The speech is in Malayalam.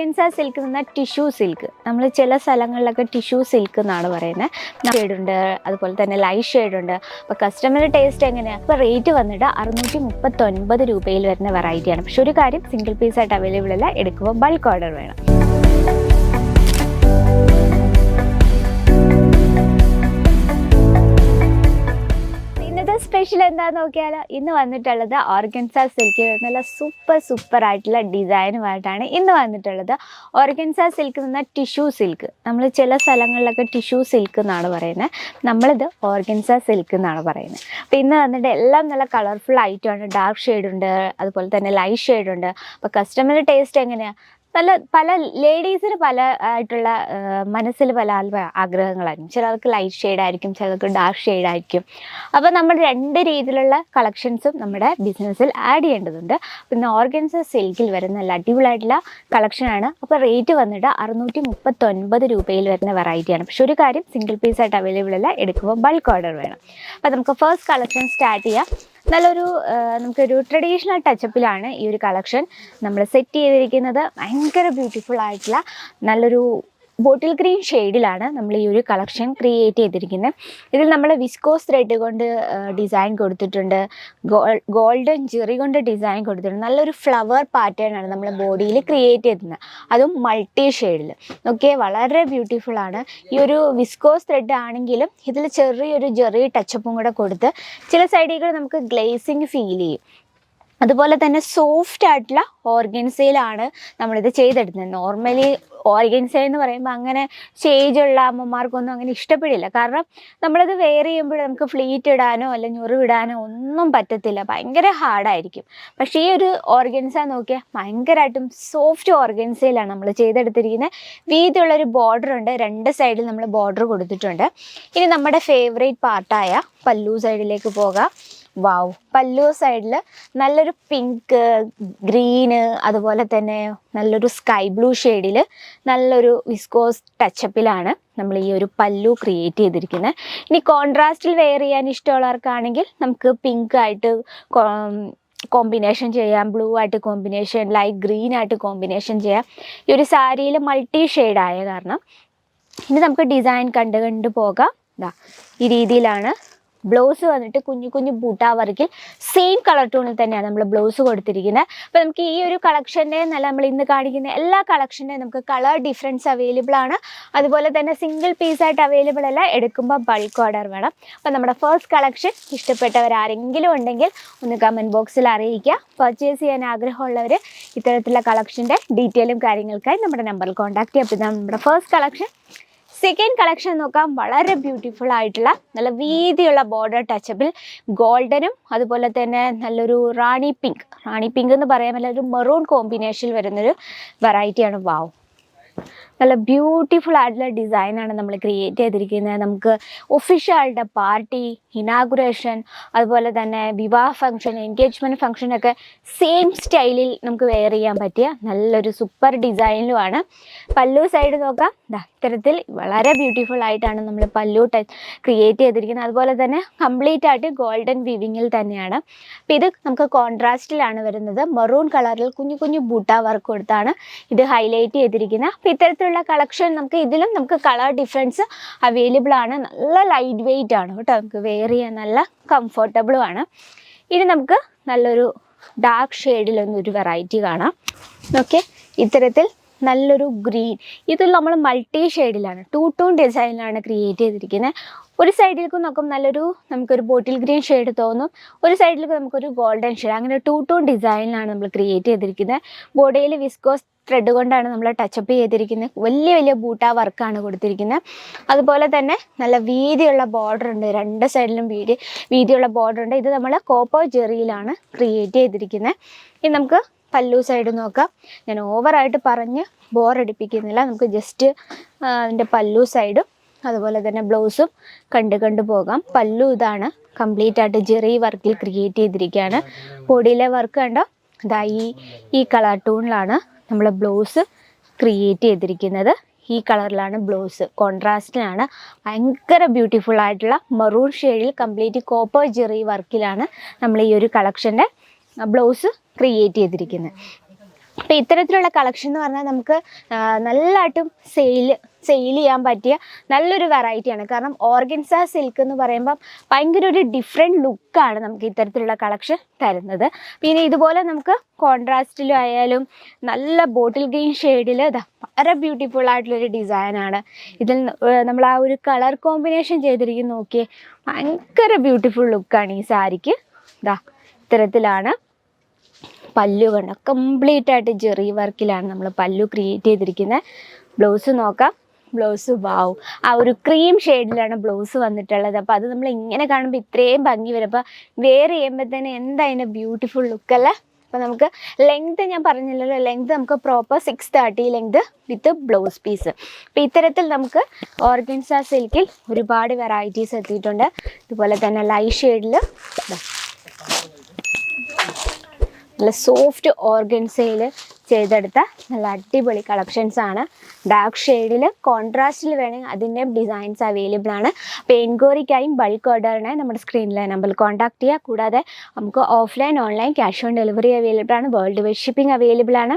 ഓർഗൻസ സിൽക്ക് എന്ന ടിഷ്യൂ സിൽക്ക് നമ്മൾ ചില സ്ഥലങ്ങളിലൊക്കെ ടിഷ്യൂ സിൽക്ക് എന്നാണ് പറയുന്നത്. ഷെയ്ഡുണ്ട്, അതുപോലെ തന്നെ ലൈറ്റ് ഷെയ്ഡുണ്ട്. അപ്പോൾ കസ്റ്റമറുടെ ടേസ്റ്റ് എങ്ങനെയാണ്? അപ്പോൾ റേറ്റ് വന്നിട്ട് 639 രൂപയിൽ വരുന്ന വെറൈറ്റിയാണ്. പക്ഷെ ഒരു കാര്യം, സിംഗിൾ പീസായിട്ട് അവൈലബിൾ അല്ല, എടുക്കുമ്പോൾ ബൾക്ക് ഓർഡർ വേണം. സ്പെഷ്യൽ എന്താണെന്ന് നോക്കിയാൽ ഇന്ന് വന്നിട്ടുള്ളത് ഓർഗൻസ സിൽക്ക് നല്ല സൂപ്പർ ആയിട്ടുള്ള ഡിസൈനുമായിട്ടാണ് ഇന്ന് വന്നിട്ടുള്ളത്. ഓർഗൻസ സിൽക്ക് എന്ന ടിഷ്യൂ സിൽക്ക്, നമ്മൾ ചില സ്ഥലങ്ങളിലൊക്കെ ടിഷ്യൂ സിൽക്ക് എന്നാണ് പറയുന്നത്, നമ്മളിത് ഓർഗൻസ സിൽക്ക് എന്നാണ് പറയുന്നത്. അപ്പോൾ ഇന്ന് വന്നിട്ട് എല്ലാം നല്ല കളർഫുൾ ആയിട്ടാണ്. ഡാർക്ക് ഷെയ്ഡുണ്ട്, അതുപോലെ തന്നെ ലൈറ്റ് ഷെയ്ഡുണ്ട്. അപ്പോൾ കസ്റ്റമറുടെ ടേസ്റ്റ് എങ്ങനെയാണ്? പല ലേഡീസിന് പല ആയിട്ടുള്ള മനസ്സിൽ പല ആഗ്രഹങ്ങളായിരിക്കും. ചിലർക്ക് ലൈറ്റ് ഷെയ്ഡായിരിക്കും, ചിലർക്ക് ഡാർക്ക് ഷെയ്ഡായിരിക്കും. അപ്പോൾ നമ്മൾ രണ്ട് രീതിയിലുള്ള കളക്ഷൻസും നമ്മുടെ ബിസിനസ്സിൽ ആഡ് ചെയ്യേണ്ടതുണ്ട്. പിന്നെ ഓർഗൻസ സിൽക്കിൽ വരുന്ന നല്ല അടിപൊളിയായിട്ടുള്ള കളക്ഷനാണ്. അപ്പോൾ റേറ്റ് വന്നിട്ട് 639 രൂപയിൽ വരുന്ന വെറൈറ്റിയാണ്. പക്ഷെ ഒരു കാര്യം, സിംഗിൾ പീസായിട്ട് അവൈലബിൾ അല്ല, എടുക്കുമ്പോൾ ബൾക്ക് ഓർഡർ വേണം. അപ്പോൾ നമുക്ക് ഫസ്റ്റ് കളക്ഷൻ സ്റ്റാർട്ട് ചെയ്യാം. നമുക്കൊരു ട്രഡീഷണൽ ടച്ചപ്പിലാണ് ഈ ഒരു കളക്ഷൻ നമ്മൾ സെറ്റ് ചെയ്തിരിക്കുന്നത്. ഭയങ്കര ബ്യൂട്ടിഫുൾ ആയിട്ടുള്ള നല്ലൊരു ബോട്ടിൽ ഗ്രീൻ ഷെയ്ഡിലാണ് നമ്മൾ ഈ ഒരു കളക്ഷൻ ക്രിയേറ്റ് ചെയ്തിരിക്കുന്നത്. ഇതിൽ നമ്മൾ വിസ്കോസ് ത്രെഡ് കൊണ്ട് ഡിസൈൻ കൊടുത്തിട്ടുണ്ട്, ഗോൾഡൻ ജെറി കൊണ്ട് ഡിസൈൻ കൊടുത്തിട്ടുണ്ട്. നല്ലൊരു ഫ്ലവർ പാറ്റേൺ ആണ് നമ്മൾ ബോഡിയിൽ ക്രിയേറ്റ് ചെയ്തിരുന്നത്, അതും മൾട്ടി ഷെയ്ഡിൽ. ഓക്കെ, വളരെ ബ്യൂട്ടിഫുൾ ആണ്. ഈ ഒരു വിസ്കോസ് ത്രെഡ് ആണെങ്കിലും ഇതിൽ ചെറിയൊരു ജെറി ടച്ചപ്പും കൂടെ കൊടുത്ത് ചില സൈഡിൽ നമുക്ക് ഗ്ലേസിങ് ഫീൽ ചെയ്യും. അതുപോലെ തന്നെ സോഫ്റ്റ് ആയിട്ടുള്ള ഓർഗൻസയിലാണ് നമ്മളിത് ചെയ്തെടുക്കുന്നത്. നോർമലി ഓർഗൻസ എന്ന് പറയുമ്പോൾ അങ്ങനെ സ്റ്റേജുള്ള അമ്മമാർക്കൊന്നും അങ്ങനെ ഇഷ്ടപ്പെടില്ല. കാരണം നമ്മളിത് വെയർ ചെയ്യുമ്പോൾ നമുക്ക് ഫ്ലീറ്റ് ഇടാനോ അല്ല ഞൊറിവിടാനോ ഒന്നും പറ്റത്തില്ല, ഭയങ്കര ഹാർഡായിരിക്കും. പക്ഷേ ഈ ഒരു ഓർഗൻസ നോക്കിയാൽ ഭയങ്കരമായിട്ടും സോഫ്റ്റ് ഓർഗൻസയിലാണ് നമ്മൾ ചെയ്തെടുത്തിരിക്കുന്നത്. വീതിയുള്ളൊരു ബോർഡർ ഉണ്ട്, രണ്ട് സൈഡിൽ നമ്മൾ ബോർഡർ കൊടുത്തിട്ടുണ്ട്. ഇനി നമ്മുടെ ഫേവറേറ്റ് പാർട്ടായ പല്ലു സൈഡിലേക്ക് പോകാം. വാവ്, പല്ലു സൈഡിൽ നല്ലൊരു പിങ്ക്, ഗ്രീന്, അതുപോലെ തന്നെ നല്ലൊരു സ്കൈ ബ്ലൂ ഷെയ്ഡിൽ നല്ലൊരു വിസ്കോസ് ടച്ചപ്പിലാണ് നമ്മൾ ഈ ഒരു പല്ലു ക്രിയേറ്റ് ചെയ്തിരിക്കുന്നത്. ഇനി കോൺട്രാസ്റ്റിൽ വെയർ ചെയ്യാൻ ഇഷ്ടമുള്ളവർക്കാണെങ്കിൽ നമുക്ക് പിങ്ക് ആയിട്ട് കോമ്പിനേഷൻ ചെയ്യാം, ബ്ലൂ ആയിട്ട് കോമ്പിനേഷൻ, ലൈറ്റ് ഗ്രീൻ ആയിട്ട് കോമ്പിനേഷൻ ചെയ്യാം. ഈ ഒരു സാരിയിൽ മൾട്ടി ഷെയ്ഡായ കാരണം. ഇനി നമുക്ക് ഡിസൈൻ കണ്ട് പോകാം. ഈ രീതിയിലാണ് ബ്ലൗസ് വന്നിട്ട് കുഞ്ഞു ബൂട്ടാ വർക്കിൽ സെയിം കളർ ടോണിൽ തന്നെയാണ് നമ്മൾ ബ്ലൗസ് കൊടുത്തിരിക്കുന്നത്. അപ്പോൾ നമുക്ക് ഈ ഒരു കളക്ഷൻ്റെ നല്ല നമ്മൾ ഇന്ന് കാണിക്കുന്ന എല്ലാ കളക്ഷൻ്റെയും നമുക്ക് കളർ ഡിഫറൻസ് അവൈലബിൾ ആണ്. അതുപോലെ തന്നെ സിംഗിൾ പീസായിട്ട് അവൈലബിൾ അല്ല, എടുക്കുമ്പോൾ ബൾക്ക് ഓർഡർ വേണം. അപ്പോൾ നമ്മുടെ ഫസ്റ്റ് കളക്ഷൻ ഇഷ്ടപ്പെട്ടവരാരെങ്കിലും ഉണ്ടെങ്കിൽ ഒന്ന് കമൻറ്റ് ബോക്സിൽ അറിയിക്കുക. പർച്ചേസ് ചെയ്യാൻ ആഗ്രഹമുള്ളവർ ഇത്തരത്തിലുള്ള കളക്ഷൻ്റെ ഡീറ്റെയിലും കാര്യങ്ങൾക്കായി നമ്മുടെ നമ്പറിൽ കോൺടാക്ട് ചെയ്യുക. അപ്പോൾ നമ്മുടെ ഫസ്റ്റ് കളക്ഷൻ. സെക്കൻഡ് കളക്ഷൻ നോക്കാം. വളരെ ബ്യൂട്ടിഫുൾ ആയിട്ടുള്ള നല്ല വീതിയുള്ള ബോർഡർ ടച്ചപ്പിൽ ഗോൾഡനും അതുപോലെ തന്നെ നല്ലൊരു റാണി പിങ്ക് എന്ന് പറയാൻ പറ്റില്ല, ഒരു മെറൂൺ കോമ്പിനേഷനിൽ വരുന്നൊരു വെറൈറ്റിയാണ്. വാവ്, നല്ല ബ്യൂട്ടിഫുൾ ആയിട്ടുള്ള ഡിസൈനാണ് നമ്മൾ ക്രിയേറ്റ് ചെയ്തിരിക്കുന്നത്. നമുക്ക് ഒഫീഷ്യലുടെ പാർട്ടി, ഇനാഗുറേഷൻ, അതുപോലെ തന്നെ വിവാഹ ഫംഗ്ഷൻ, എൻഗേജ്മെൻറ്റ് ഫംഗ്ഷനൊക്കെ സെയിം സ്റ്റൈലിൽ നമുക്ക് വെയർ ചെയ്യാൻ പറ്റിയ നല്ലൊരു സൂപ്പർ ഡിസൈനിലുമാണ്. പല്ലു സൈഡ് നോക്കാം. ഇത്തരത്തിൽ വളരെ ബ്യൂട്ടിഫുൾ ആയിട്ടാണ് നമ്മൾ പല്ലു ക്രിയേറ്റ് ചെയ്തിരിക്കുന്നത്. അതുപോലെ തന്നെ കംപ്ലീറ്റ് ആയിട്ട് ഗോൾഡൻ വിവിങ്ങിൽ തന്നെയാണ്. അപ്പോൾ ഇത് നമുക്ക് കോൺട്രാസ്റ്റിലാണ് വരുന്നത്. മെറൂൺ കളറിൽ കുഞ്ഞു ബൂട്ടാ വർക്ക് കൊടുത്താണ് ഇത് ഹൈലൈറ്റ് ചെയ്തിരിക്കുന്നത്. അപ്പോൾ ഇത്തരത്തിലുള്ള കളക്ഷൻ നമുക്ക് കളർ ഡിഫറൻസ് അവൈലബിൾ ആണ്. നല്ല ലൈറ്റ് വെയിറ്റ് ആണ് കേട്ടോ, നമുക്ക് വെയർ ചെയ്യാൻ നല്ല കംഫർട്ടബിളും ആണ്. ഇനി നമുക്ക് നല്ലൊരു ഡാർക്ക് ഷെയ്ഡിലൊന്നൊരു വെറൈറ്റി കാണാം. ഓക്കെ, ഇത്തരത്തിൽ നല്ലൊരു ഗ്രീൻ, ഇത് നമ്മൾ മൾട്ടി ഷെയ്ഡിലാണ്, ടൂൺ ഡിസൈനിലാണ് ക്രിയേറ്റ് ചെയ്തിരിക്കുന്നത്. ഒരു സൈഡിലേക്ക് നോക്കും നമുക്കൊരു ബോട്ടിൽ ഗ്രീൻ ഷെയ്ഡ് തോന്നും, ഒരു സൈഡിലേക്ക് നമുക്കൊരു ഗോൾഡൻ ഷെയ്ഡ്, അങ്ങനെ ടൂൺ ഡിസൈനിലാണ് നമ്മൾ ക്രിയേറ്റ് ചെയ്തിരിക്കുന്നത്. ബോഡിയിൽ വിസ്കോസ് ത്രെഡ് കൊണ്ടാണ് നമ്മൾ ടച്ചപ്പ് ചെയ്തിരിക്കുന്നത്. വലിയ ബൂട്ടാ വർക്കാണ് കൊടുത്തിരിക്കുന്നത്. അതുപോലെ തന്നെ നല്ല വീതിയുള്ള ബോർഡർ ഉണ്ട്, രണ്ട് സൈഡിലും വീതിയുള്ള ബോർഡർ ഉണ്ട്. ഇത് നമ്മൾ കോപ്പർ ജെറിയിലാണ് ക്രിയേറ്റ് ചെയ്തിരിക്കുന്നത്. ഇനി നമുക്ക് പല്ലു സൈഡ് നോക്കാം. ഞാൻ ഓവറായിട്ട് പറഞ്ഞ് ബോറടിപ്പിക്കുന്നില്ല, നമുക്ക് ജസ്റ്റ് അതിൻ്റെ പല്ലു സൈഡും അതുപോലെ തന്നെ ബ്ലൗസും കണ്ട് പോകാം. പല്ലു ഇതാണ്, കംപ്ലീറ്റ് ആയിട്ട് ജെറി വർക്കിൽ ക്രിയേറ്റ് ചെയ്തിരിക്കുകയാണ്. ബോഡിയിലെ വർക്ക് കണ്ടോ, ഈ കളർ ടൂണിലാണ് നമ്മൾ ബ്ലൗസ് ക്രിയേറ്റ് ചെയ്തിരിക്കുന്നത്. ഈ കളറിലാണ് ബ്ലൗസ്, കോൺട്രാസ്റ്റിലാണ്. ഭയങ്കര ബ്യൂട്ടിഫുൾ ആയിട്ടുള്ള മറൂൺ ഷെയ്ഡിൽ കംപ്ലീറ്റ് കോപ്പർ ജെറി വർക്കിലാണ് നമ്മൾ ഈ ഒരു കളക്ഷൻ്റെ ബ്ലൗസ് ക്രിയേറ്റ് ചെയ്തിരിക്കുന്നത്. അപ്പോൾ ഇത്തരത്തിലുള്ള കളക്ഷൻ എന്ന് പറഞ്ഞാൽ നമുക്ക് നല്ലതായിട്ടും സെയിൽ ചെയ്യാൻ പറ്റിയ നല്ലൊരു വെറൈറ്റിയാണ്. കാരണം ഓർഗൻസ സിൽക്ക് എന്ന് പറയുമ്പം ഭയങ്കര ഒരു ഡിഫറെൻറ്റ് ലുക്കാണ് നമുക്ക് ഇത്തരത്തിലുള്ള കളക്ഷൻ തരുന്നത്. പിന്നെ ഇതുപോലെ നമുക്ക് കോൺട്രാസ്റ്റിലും ആയാലും നല്ല ബോട്ടിൽ ഗ്രീൻ ഷെയ്ഡിൽ വളരെ ബ്യൂട്ടിഫുൾ ആയിട്ടുള്ളൊരു ഡിസൈനാണ്. ഇതിൽ നമ്മൾ ആ ഒരു കളർ കോമ്പിനേഷൻ ചെയ്തിരിക്കുന്ന നോക്കിയേ, ഭയങ്കര ബ്യൂട്ടിഫുൾ ലുക്കാണ് ഈ സാരിക്ക്. ഇത്തരത്തിലാണ് പല്ലു കണ്ട കംപ്ലീറ്റ് ആയിട്ട് ജെറി വർക്കിലാണ് നമ്മൾ പല്ലു ക്രിയേറ്റ് ചെയ്തിരിക്കുന്നത്. ബ്ലൗസ് നോക്കാം. ബ്ലൗസ് വാവ്, ആ ഒരു ക്രീം ഷെയ്ഡിലാണ് ബ്ലൗസ് വന്നിട്ടുള്ളത്. അപ്പോൾ അത് നമ്മൾ ഇങ്ങനെ കാണുമ്പോൾ ഇത്രയും ഭംഗി വരും. അപ്പോൾ വെയർ ചെയ്യുമ്പോൾ തന്നെ എന്താ അതിൻ്റെ ബ്യൂട്ടിഫുൾ ലുക്കല്ലേ. അപ്പോൾ നമുക്ക് ലെങ്ത് ഞാൻ പറഞ്ഞില്ലല്ലോ, ലെങ്ത് നമുക്ക് proper 630 length with blouse piece. അപ്പോൾ ഇത്തരത്തിൽ നമുക്ക് ഓർഗൻസ സിൽക്കിൽ ഒരുപാട് വെറൈറ്റീസ് എത്തിയിട്ടുണ്ട്. ഇതുപോലെ തന്നെ ലൈറ്റ് ഷെയ്ഡിൽ നല്ല സോഫ്റ്റ് ഓർഗൻസയിൽ ചെയ്തെടുത്ത നല്ല അടിപൊളി കളക്ഷൻസാണ്. ഡാർക്ക് ഷെയ്ഡിൽ കോൺട്രാസ്റ്റിൽ വേണമെങ്കിൽ അതിൻ്റെ ഡിസൈൻസ് അവൈലബിൾ ആണ്. അപ്പോൾ എൻക്വയറിക്കായും ബൾക്ക് ഓർഡറിനായി നമ്മുടെ സ്ക്രീനിലെ നമ്പറിൽ കോൺടാക്ട് ചെയ്യുക. കൂടാതെ നമുക്ക് offline online cash on delivery available ആണ്. വേൾഡ് വൈഡ് ഷിപ്പിംഗ് അവൈലബിൾ ആണ്.